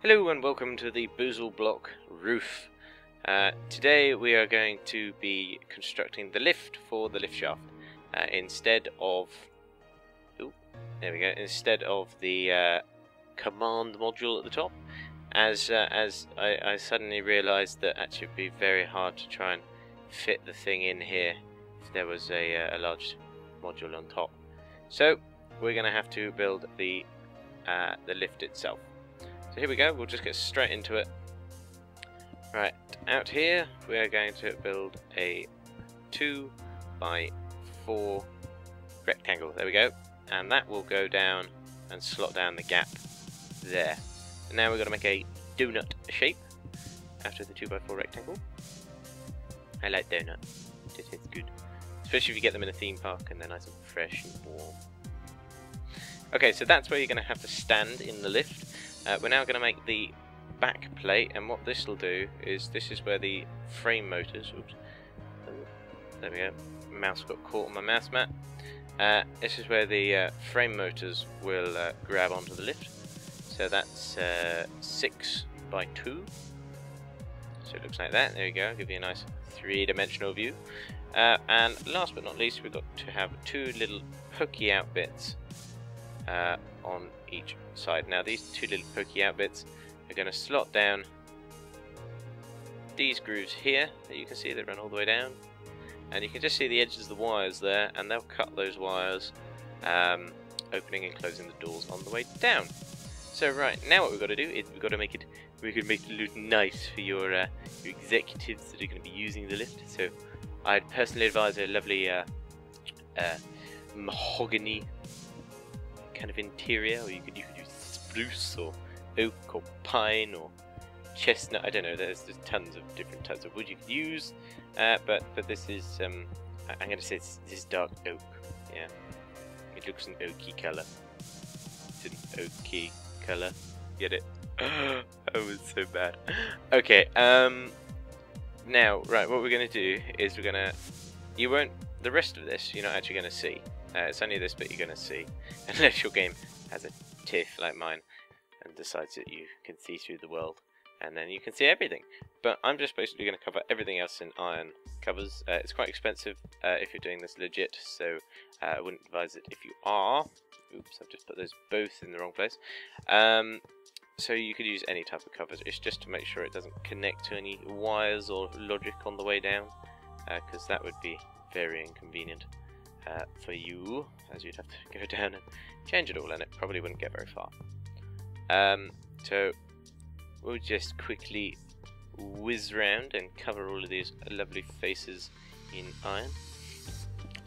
Hello and welcome to the BoozleBox roof. Today we are going to be constructing the lift for the lift shaft instead of the command module at the top. As I suddenly realised that actually it would be very hard to try and fit the thing in here if there was a large module on top. So we're going to have to build the lift itself. So here we go, we'll just get straight into it. Right, out here we are going to build a 2x4 rectangle, there we go, and that will go down and slot down the gap there. And now we're going to make a donut shape after the 2x4 rectangle. I like donuts, it tastes good, especially if you get them in a theme park and they're nice and fresh and warm. Okay, so that's where you're going to have to stand in the lift. We're now going to make the back plate, and what this will do is this is where the frame motors. Oops, there we go. Mouse got caught on my mouse mat. This is where the frame motors will grab onto the lift. So that's 6x2. So it looks like that. There you go. Give you a nice three-dimensional view. And last but not least, we've got to have two little pokey out bits on each side. Now these two little pokey out bits are going to slot down these grooves here that you can see that run all the way down, and you can just see the edges of the wires there, and they'll cut those wires, opening and closing the doors on the way down. So right, now what we've got to do is we've got to make it look nice for your executives that are going to be using the lift. So I'd personally advise a lovely mahogany kind of interior, or you could use spruce or oak or pine or chestnut. I don't know. There's tons of different types of wood you could use, but this is I'm going to say this is dark oak. Yeah, it looks an oaky colour. It's an oaky colour. Get it? I was so bad. Okay. Now, right. What we're going to do is we're going to. The rest of this you're not actually going to see. It's only this bit you're going to see, unless your game has a tiff like mine and decides that you can see through the world, and then you can see everything. But I'm just basically going to cover everything else in iron covers. It's quite expensive if you're doing this legit, so I wouldn't advise it if you are. Oops, I've just put those both in the wrong place. So you could use any type of covers. It's just to make sure it doesn't connect to any wires or logic on the way down, because that would be very inconvenient for you, as you'd have to go down and change it all, and it probably wouldn't get very far. So we'll just quickly whiz round and cover all of these lovely faces in iron.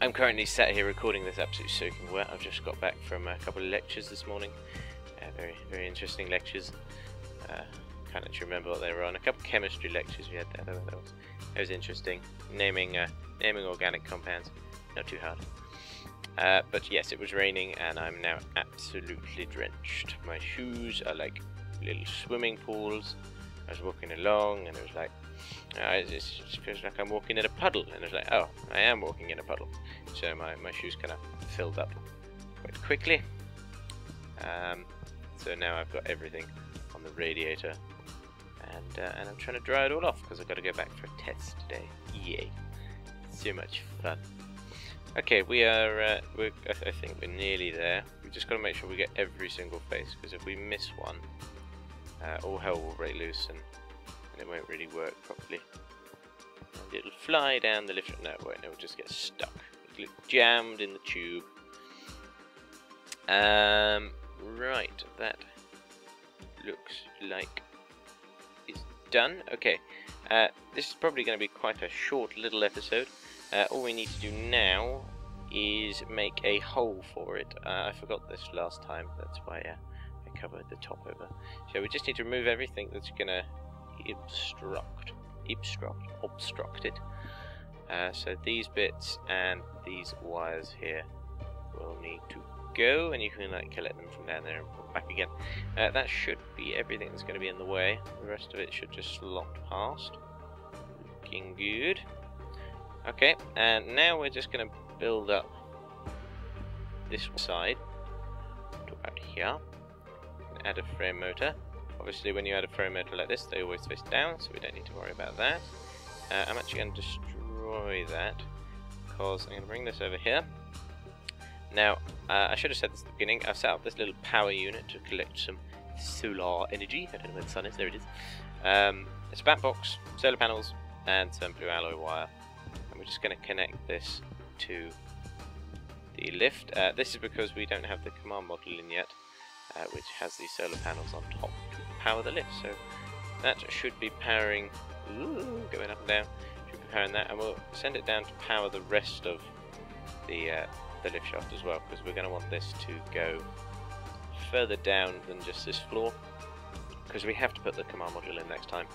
I'm currently sat here recording this absolutely soaking wet. I've just got back from a couple of lectures this morning. Very, very interesting lectures. Can't actually remember what they were on. A couple of chemistry lectures we had there. That was interesting. Naming organic compounds. Not too hard. But yes, it was raining and I'm now absolutely drenched. My shoes are like little swimming pools. I was walking along and it was like, it just feels like I'm walking in a puddle. And it was like, oh, I am walking in a puddle. So my shoes kind of filled up quite quickly. So now I've got everything on the radiator. And I'm trying to dry it all off because I've got to go back for a test today. Yay. So much fun. Okay, I think we're nearly there. We've just got to make sure we get every single face, because if we miss one, all hell will break loose and it won't really work properly. And it'll fly down the lift. No, it won't. It'll just get stuck. It'll get jammed in the tube. Right, that looks like it's done. Okay, this is probably going to be quite a short little episode. All we need to do now is make a hole for it. I forgot this last time, that's why I covered the top over. So we just need to remove everything that's going to obstruct it. So these bits and these wires here will need to go, and you can like collect them from down there and put them back again. That should be everything that's going to be in the way. The rest of it should just slot past. Looking good. Okay, and now we're just going to build up this side to about here. Add a frame motor, Obviously, when you add a throw motor like this, they always face down, so we don't need to worry about that. I'm actually going to destroy that, because I'm going to bring this over here. Now, I should have said this at the beginning, I've set up this little power unit to collect some solar energy. I don't know where the sun is, there it is. It's a bat box, solar panels, and some blue alloy wire. And we're just going to connect this to the lift. This is because we don't have the command module in yet, which has these solar panels on top to power the lift. So that should be powering, going up and down, should be powering that, and we'll send it down to power the rest of the lift shaft as well, because we're going to want this to go further down than just this floor, because we have to put the command module in next time,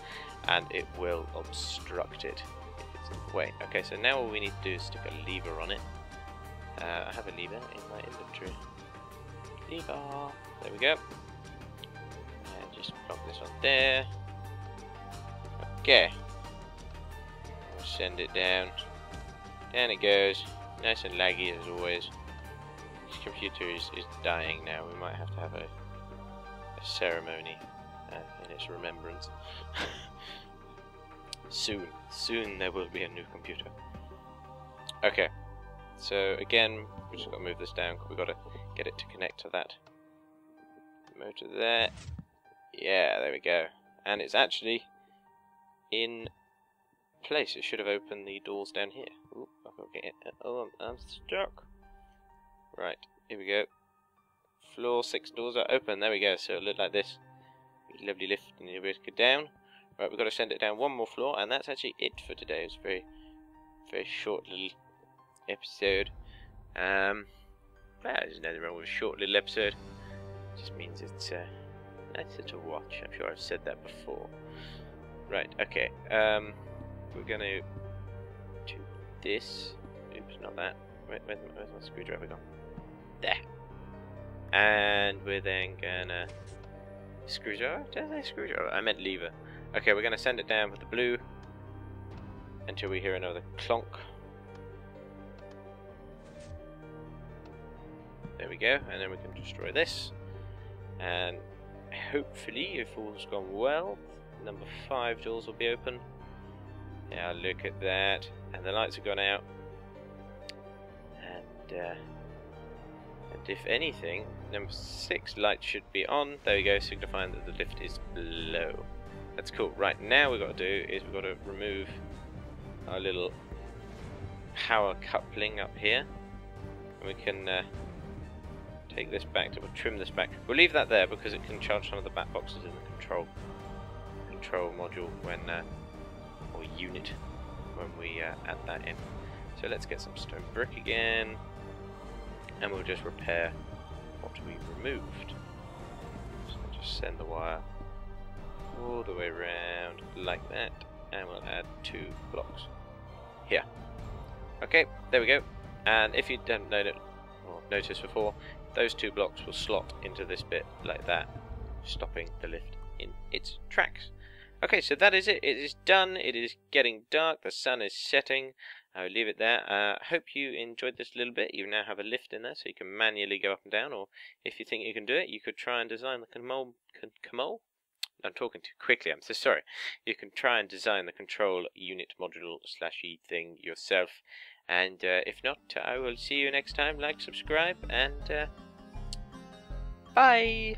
and it will obstruct it if it's in the way. Okay, so now all we need to do is stick a lever on it. I have a lever in my inventory. Lever! There we go. And just plonk this on there. Okay. We'll send it down. Down it goes. Nice and laggy as always. This computer is dying now. We might have to have a ceremony in its remembrance. Soon there will be a new computer. Okay. So again, we just got to move this down because we've got to get it to connect to that motor there. Yeah, there we go. And it's actually in place. It should have opened the doors down here. Ooh, I've got to get it. Oh, I'm stuck. Right, here we go. Floor 6 doors are open. There we go. So it'll look like this. Lovely lift, and you'll be able to go down. Right, we've got to send it down one more floor, and that's actually it for today. It's a very, very short little episode. Well, there's nothing wrong with a short little episode. It just means it's nicer to watch. I'm sure I've said that before. Right, okay. We're gonna do this. Oops, not that. Where's my screwdriver gone? There. And we're then gonna screwdriver? Did I say screwdriver? I meant lever. Okay, we're gonna send it down with the blue until we hear another clonk. There we go, and then we can destroy this, and hopefully, if all's gone well, number 5 doors will be open. Yeah, look at that, and the lights have gone out, and if anything, number 6 light should be on. There we go, signifying that the lift is below. That's cool. Right, now we've got to do is we've got to remove our little power coupling up here, and we can take this back, we'll trim this back. We'll leave that there because it can charge some of the bat boxes in the control module when or unit when we add that in. So let's get some stone brick again, and we'll just repair what we removed. So just send the wire all the way around like that, and we'll add 2 blocks here. Okay, there we go. And if you didn't know it or noticed before, those 2 blocks will slot into this bit like that, stopping the lift in its tracks. Okay, so that is it. It is done. It is getting dark. The sun is setting. I'll leave it there. I hope you enjoyed this a little bit. You now have a lift in there, so you can manually go up and down, or if you think you can do it, you could try and design the control. I'm talking too quickly. I'm so sorry. You can try and design the control unit module /e thing yourself. And if not, I will see you next time. Like, subscribe, and bye!